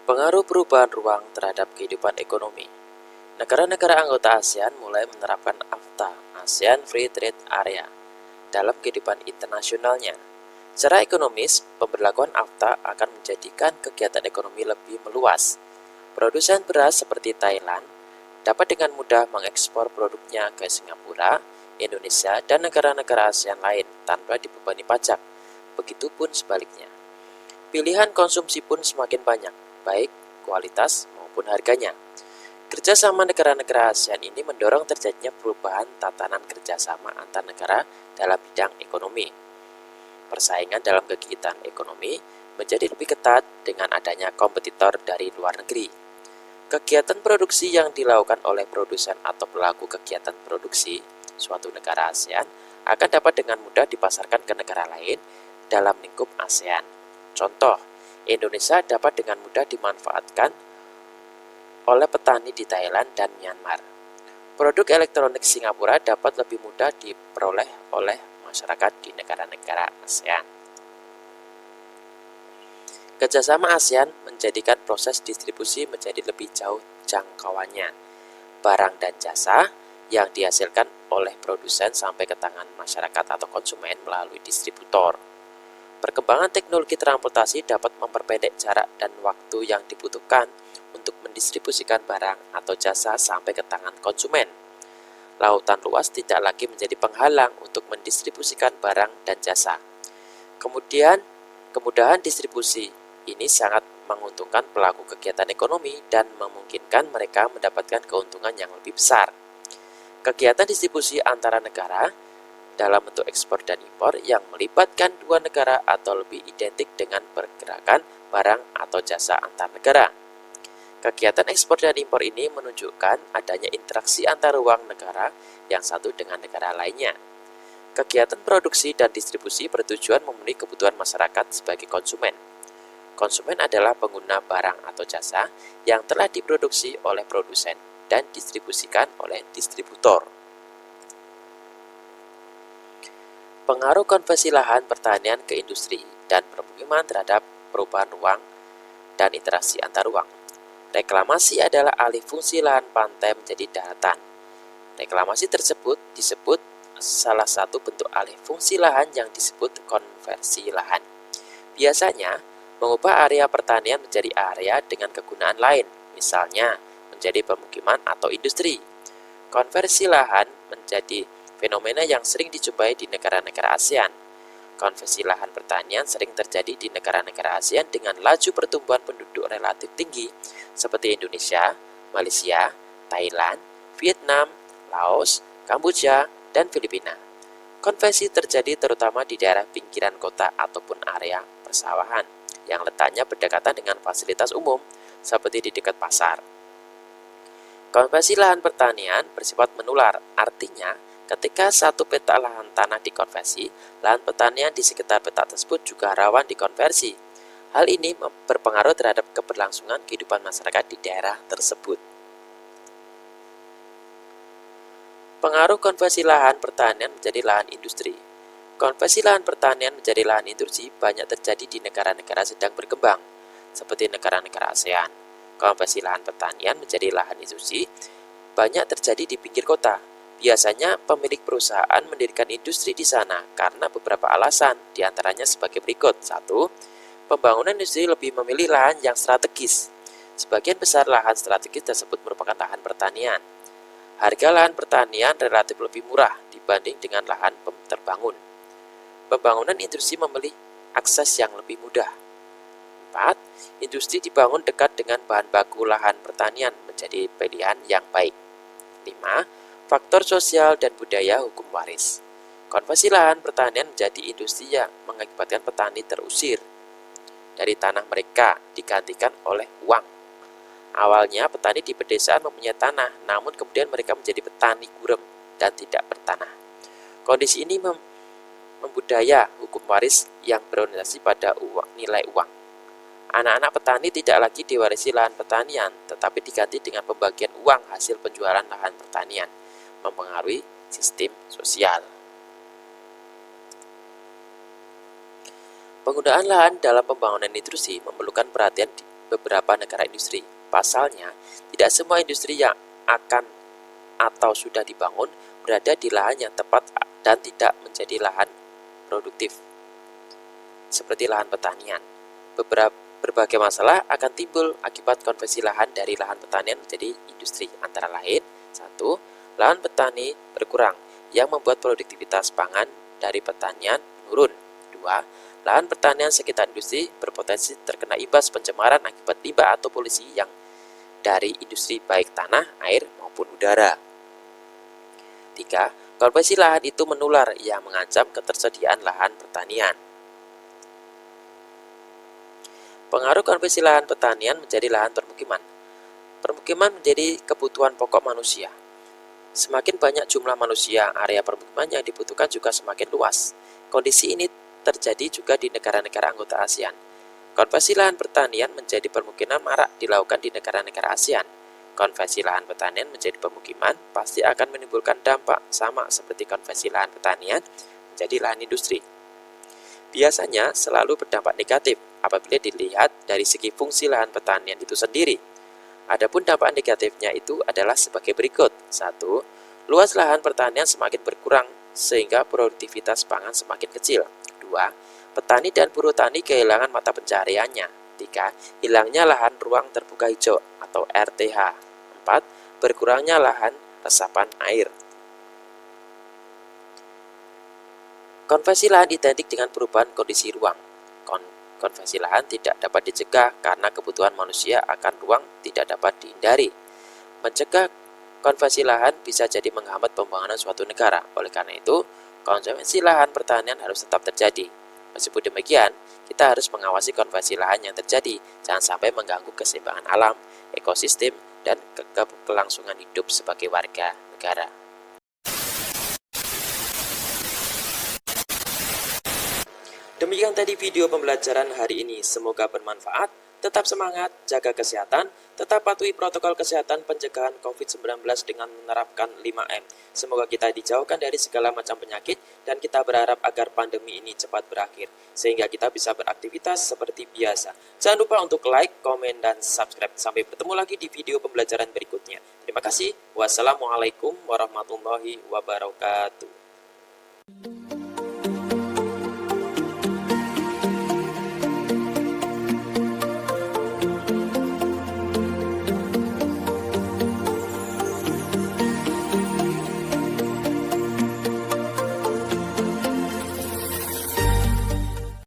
Pengaruh perubahan ruang terhadap kehidupan ekonomi. Negara-negara anggota ASEAN mulai menerapkan AFTA, ASEAN Free Trade Area, dalam kehidupan internasionalnya. Secara ekonomis, pemberlakuan AFTA akan menjadikan kegiatan ekonomi lebih meluas. Produsen beras seperti Thailand dapat dengan mudah mengekspor produknya ke Singapura, Indonesia, dan negara-negara ASEAN lain tanpa dibebani pajak. Begitupun sebaliknya. Pilihan konsumsi pun semakin banyak, baik kualitas maupun harganya. Kerjasama negara-negara ASEAN ini mendorong terjadinya perubahan tatanan kerjasama antar negara dalam bidang ekonomi. Persaingan dalam kegiatan ekonomi menjadi lebih ketat dengan adanya kompetitor dari luar negeri. Kegiatan produksi yang dilakukan oleh produsen atau pelaku kegiatan produksi suatu negara ASEAN akan dapat dengan mudah dipasarkan ke negara lain dalam lingkup ASEAN. Contoh, Indonesia dapat dengan mudah dimanfaatkan oleh petani di Thailand dan Myanmar. Produk elektronik Singapura dapat lebih mudah diperoleh oleh masyarakat di negara-negara ASEAN. Kerjasama ASEAN menjadikan proses distribusi menjadi lebih jauh jangkauannya. Barang dan jasa yang dihasilkan oleh produsen sampai ke tangan masyarakat atau konsumen melalui distributor. Perkembangan teknologi transportasi dapat memperpendek jarak dan waktu yang dibutuhkan untuk mendistribusikan barang atau jasa sampai ke tangan konsumen. Lautan luas tidak lagi menjadi penghalang untuk mendistribusikan barang dan jasa. Kemudian, kemudahan distribusi ini sangat menguntungkan pelaku kegiatan ekonomi dan memungkinkan mereka mendapatkan keuntungan yang lebih besar. Kegiatan distribusi antara negara dalam bentuk ekspor dan impor yang melibatkan dua negara atau lebih identik dengan pergerakan barang atau jasa antar negara. Kegiatan ekspor dan impor ini menunjukkan adanya interaksi antar ruang negara yang satu dengan negara lainnya. Kegiatan produksi dan distribusi bertujuan memenuhi kebutuhan masyarakat sebagai konsumen. Konsumen adalah pengguna barang atau jasa yang telah diproduksi oleh produsen dan distribusikan oleh distributor. Pengaruh konversi lahan pertanian ke industri dan permukiman terhadap perubahan ruang dan interaksi antar ruang. Reklamasi adalah alih fungsi lahan pantai menjadi daratan. Reklamasi tersebut disebut salah satu bentuk alih fungsi lahan yang disebut konversi lahan. Biasanya, mengubah area pertanian menjadi area dengan kegunaan lain, misalnya menjadi pemukiman atau industri. Konversi lahan menjadi fenomena yang sering dijumpai di negara-negara ASEAN. Konversi lahan pertanian sering terjadi di negara-negara ASEAN dengan laju pertumbuhan penduduk relatif tinggi, seperti Indonesia, Malaysia, Thailand, Vietnam, Laos, Kamboja, dan Filipina. Konversi terjadi terutama di daerah pinggiran kota ataupun area persawahan, yang letaknya berdekatan dengan fasilitas umum, seperti di dekat pasar. Konversi lahan pertanian bersifat menular, artinya ketika satu peta lahan tanah dikonversi, lahan pertanian di sekitar peta tersebut juga rawan dikonversi. Hal ini berpengaruh terhadap keberlangsungan kehidupan masyarakat di daerah tersebut. Pengaruh konversi lahan pertanian menjadi lahan industri. Konversi lahan pertanian menjadi lahan industri banyak terjadi di negara-negara sedang berkembang, seperti negara-negara ASEAN. Konversi lahan pertanian menjadi lahan industri banyak terjadi di pinggir kota. Biasanya pemilik perusahaan mendirikan industri di sana karena beberapa alasan, diantaranya sebagai berikut. 1. Pembangunan industri lebih memilih lahan yang strategis. Sebagian besar lahan strategis tersebut merupakan lahan pertanian. Harga lahan pertanian relatif lebih murah dibanding dengan lahan terbangun. Pembangunan industri memilih akses yang lebih mudah. 4. Industri dibangun dekat dengan bahan baku lahan pertanian menjadi pilihan yang baik. 5. Faktor sosial dan budaya hukum waris. Konversi lahan pertanian menjadi industri yang mengakibatkan petani terusir dari tanah mereka digantikan oleh uang. Awalnya petani di pedesaan mempunyai tanah, namun kemudian mereka menjadi petani gurem dan tidak bertanah. Kondisi ini membudaya hukum waris yang berorientasi pada nilai uang. Anak-anak petani tidak lagi diwarisi lahan pertanian, tetapi diganti dengan pembagian uang hasil penjualan lahan pertanian, mempengaruhi sistem sosial. Penggunaan lahan dalam pembangunan industri memerlukan perhatian beberapa negara industri. Pasalnya, tidak semua industri yang akan atau sudah dibangun berada di lahan yang tepat dan tidak menjadi lahan produktif, seperti lahan pertanian. Berbagai masalah akan timbul akibat konversi lahan dari lahan pertanian menjadi industri, antara lain: 1. Lahan petani berkurang yang membuat produktivitas pangan dari pertanian menurun. 2. Lahan pertanian sekitar industri berpotensi terkena imbas pencemaran akibat limbah atau polusi yang dari industri, baik tanah, air, maupun udara. 3. Konversi lahan itu menular yang mengancam ketersediaan lahan pertanian. Pengaruh konversi lahan pertanian menjadi lahan permukiman. Permukiman menjadi kebutuhan pokok manusia. Semakin banyak jumlah manusia, area permukiman yang dibutuhkan juga semakin luas. Kondisi ini terjadi juga di negara-negara anggota ASEAN. Konversi lahan pertanian menjadi permukiman marak dilakukan di negara-negara ASEAN. Konversi lahan pertanian menjadi pemukiman pasti akan menimbulkan dampak sama seperti konversi lahan pertanian menjadi lahan industri. Biasanya selalu berdampak negatif apabila dilihat dari segi fungsi lahan pertanian itu sendiri. Adapun dampak negatifnya itu adalah sebagai berikut. 1. Luas lahan pertanian semakin berkurang sehingga produktivitas pangan semakin kecil. 2. Petani dan buruh tani kehilangan mata pencahariannya. 3. Hilangnya lahan ruang terbuka hijau atau RTH. 4. Berkurangnya lahan resapan air. Konversi lahan identik dengan perubahan kondisi ruang. Konversi lahan tidak dapat dicegah karena kebutuhan manusia akan ruang tidak dapat dihindari. Mencegah konversi lahan bisa jadi menghambat pembangunan suatu negara. Oleh karena itu, konversi lahan pertanian harus tetap terjadi. Meskipun demikian, kita harus mengawasi konversi lahan yang terjadi, jangan sampai mengganggu keseimbangan alam, ekosistem, dan kelangsungan hidup sebagai warga negara. Demikian tadi video pembelajaran hari ini, semoga bermanfaat. Tetap semangat, jaga kesehatan, tetap patuhi protokol kesehatan pencegahan COVID-19 dengan menerapkan 5M. Semoga kita dijauhkan dari segala macam penyakit dan kita berharap agar pandemi ini cepat berakhir, sehingga kita bisa beraktivitas seperti biasa. Jangan lupa untuk like, komen, dan subscribe. Sampai bertemu lagi di video pembelajaran berikutnya. Terima kasih. Wassalamualaikum warahmatullahi wabarakatuh.